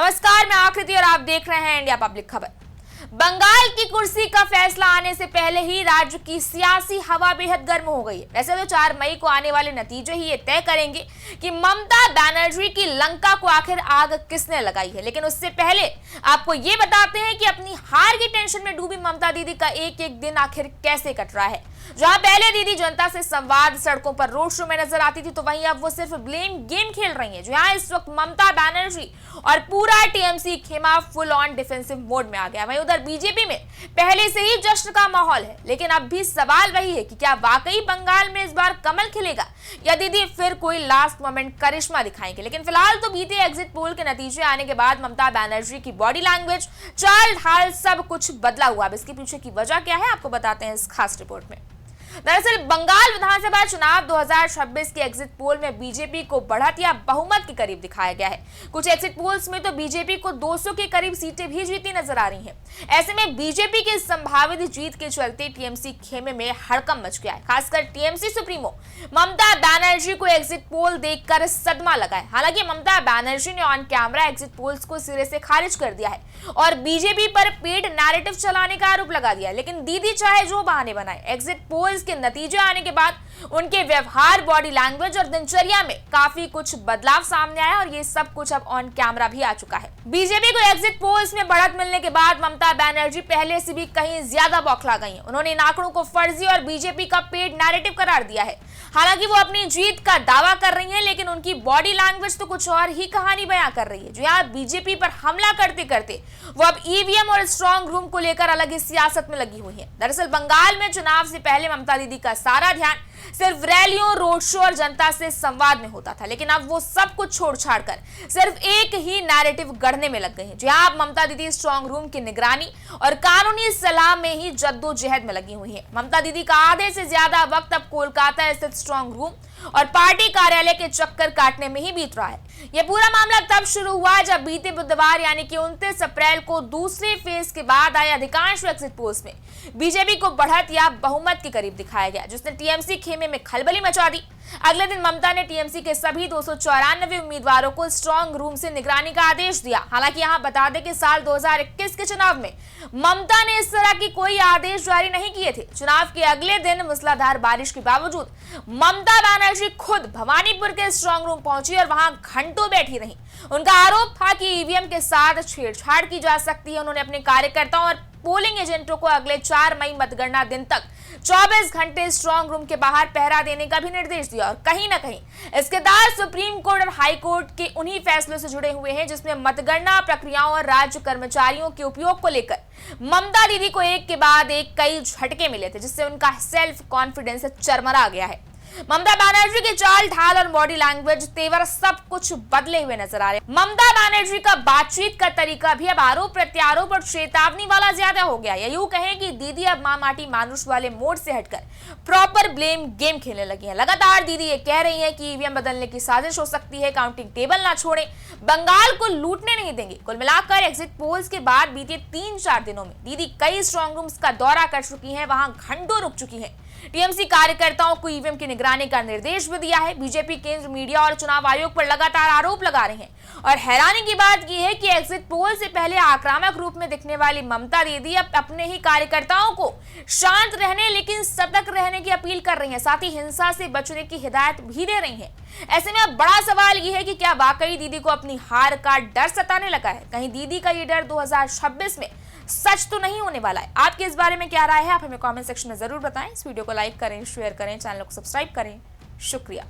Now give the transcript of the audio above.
नमस्कार, मैं आकृति और आप देख रहे हैं इंडिया पब्लिक खबर। बंगाल की कुर्सी का फैसला आने से पहले ही राज्य की सियासी हवा बेहद गर्म हो गई है। वैसे तो 4 मई को आने वाले नतीजे ही ये तय करेंगे कि ममता बनर्जी की लंका को आखिर आग किसने लगाई है। लेकिन उससे पहले आपको ये बताते हैं कि अपनी हार की टेंशन में डूबी ममता दीदी का एक एक दिन आखिर कैसे कट रहा है। जहां पहले दीदी जनता से संवाद, सड़कों पर रोड शो में नजर आती थी, तो वहीं अब वो सिर्फ ब्लेम गेम खेल रही हैं। जहां इस वक्त ममता बनर्जी और पूरा टीएमसी खेमा फुल ऑन डिफेंसिव मोड में आ गया। वहीं उधर बीजेपी में पहले से ही जश्न का माहौल है, लेकिन अब भी सवाल वही है कि क्या वाकई बंगाल में इस बार कमल खिलेगा या दीदी फिर कोई लास्ट मोमेंट करिश्मा दिखाएंगे। लेकिन फिलहाल तो बीते एग्जिट पोल के नतीजे आने के बाद ममता बनर्जी की बॉडी लैंग्वेज, चाल ढाल सब कुछ बदला हुआ। अब इसके पीछे की वजह क्या है, आपको बताते हैं इस खास रिपोर्ट में। दरअसल बंगाल विधानसभा चुनाव 2026 के एग्जिट पोल में बीजेपी को बढ़त या बहुमत के करीब दिखाया गया है। कुछ एग्जिट पोल्स में तो बीजेपी को 200 के करीब सीटें भी जीती नजर आ रही हैं। ऐसे में बीजेपी की संभावित जीत के चलते टीएमसी खेमे में हड़कंप मच गया है। खासकर टीएमसी सुप्रीमो ममता बनर्जी को एग्जिट पोल देखकर सदमा लगा है। हालांकि ममता बनर्जी ने ऑन कैमरा एग्जिट पोल्स को सिरे से खारिज कर दिया है और बीजेपी पर पेड नैरेटिव चलाने का आरोप लगा दिया। लेकिन दीदी चाहे जो बहाने बनाए, एग्जिट पोल्स के नतीजे आने के बाद उनके व्यवहार, बॉडी लैंग्वेज और दिनचर्या में काफी कुछ बदलाव सामने आया और ये सब कुछ अब ऑन कैमरा भी आ चुका है। बीजेपी को एग्जिट पोल्स में बढ़त मिलने के बाद ममता बनर्जी पहले से भी कहीं ज्यादा बौखला गई हैं। उन्होंने इन आंकड़ों को फर्जी और बीजेपी का पेड नैरेटिव करार दिया है। हालांकि वो अपनी जीत का दावा कर रही हैं, लेकिन उनकी बॉडी लैंग्वेज तो कुछ और ही कहानी बयां कर रही है। जो यहाँ बीजेपी पर हमला करते करते वो अब ईवीएम और स्ट्रॉन्ग रूम को लेकर अलग ही सियासत में लगी हुई है। दरअसल बंगाल में चुनाव से पहले ममता दीदी का सारा ध्यान सिर्फ रैलियों, रोड शो और जनता से संवाद में होता था, लेकिन अब वो सब कुछ छोड़ छाड़ कर सिर्फ एक ही नैरेटिव गढ़ने में लग गए हैं। जहां अब ममता दीदी स्ट्रॉन्ग रूम की निगरानी और कानूनी सलाह में ही जद्दोजहद में लगी हुई है। ममता दीदी का आधे से ज्यादा वक्त अब कोलकाता स्थित स्ट्रॉन्ग रूम और पार्टी कार्यालय के चक्कर काटने में ही बीत रहा है। यह पूरा मामला तब शुरू हुआ जब बीते बुधवार यानी कि 29 अप्रैल को दूसरे फेज के बाद आए अधिकांश एग्जिट पोल्स में बीजेपी को बढ़त या बहुमत के करीब दिखाया गया, जिसने टीएमसी खेमे में खलबली मचा दी। अगले दिन ममता ने टीएमसी के सभी 294 उम्मीदवारों को स्ट्रॉन्ग रूम से निगरानी का आदेश दिया। हालांकि यहां बता दें कि साल 2021 के चुनाव में ममता ने इस तरह की कोई आदेश जारी नहीं किए थे। चुनाव के अगले दिन मूसलाधार बारिश के बावजूद ममता बनर्जी खुद भवानीपुर के स्ट्रॉन्ग रूम पहुंची और वहां घंटों बैठी रही। उनका आरोप था कि ईवीएम के साथ छेड़छाड़ की जा सकती है। उन्होंने अपने कार्यकर्ताओं और पोलिंग एजेंटों को अगले 4 मई मतगणना दिन तक 24 घंटे स्ट्रॉन्ग रूम के बाहर पहरा देने का भी निर्देश दिया। और कहीं ना कहीं इसके दार सुप्रीम कोर्ट और हाई कोर्ट के उन्हीं फैसलों से जुड़े हुए हैं जिसमें मतगणना प्रक्रियाओं और राज्य कर्मचारियों के उपयोग को लेकर ममता दीदी को एक के बाद एक कई झटके मिले थे, जिससे उनका सेल्फ कॉन्फिडेंस चरमरा गया है। ममता बनर्जी के चाल ढाल और बॉडी लैंग्वेज, तेवर सब कुछ बदले हुए नजर आ रहे हैं। ममता बनर्जी का बातचीत का तरीका भी अब आरोप प्रत्यारोप और चेतावनी वाला ज्यादा हो गया। या यूं कहें कि दीदी अब मां माटी मानुष वाले मोड से हटकर प्रॉपर ब्लेम गेम खेलने लगी है। लगातार दीदी ये कह रही है कि ईवीएम बदलने की साजिश हो सकती है, काउंटिंग टेबल ना छोड़े, बंगाल को लूटने नहीं देंगे। कुल मिलाकर एग्जिट पोल्स के बाद बीते 3-4 दिनों में दीदी कई स्ट्रॉन्ग रूम्स का दौरा कर चुकी है, वहां घंटों रुक चुकी है। टीएमसी कार्यकर्ताओं को ईवीएम की निगरानी का निर्देश भी दिया है। बीजेपी केंद्र, मीडिया और चुनाव आयोग पर लगातार आरोप लगा रहे हैं। और हैरानी की बात यह है कि एग्जिट पोल से पहले आक्रामक रूप में दिखने वाली ममता दीदी अब अपने ही कार्यकर्ताओं को शांत रहने लेकिन सतर्क रहने की अपील कर रही है, साथ ही हिंसा से बचने की हिदायत भी दे रही है। ऐसे में अब बड़ा सवाल यह है कि क्या वाकई दीदी को अपनी हार का डर सताने लगा है। कहीं दीदी का ये डर 2026 में सच तो नहीं होने वाला है। आपके इस बारे में क्या राय है, आप हमें कमेंट सेक्शन में जरूर बताएं। इस वीडियो को लाइक करें, शेयर करें, चैनल को सब्सक्राइब करें। शुक्रिया।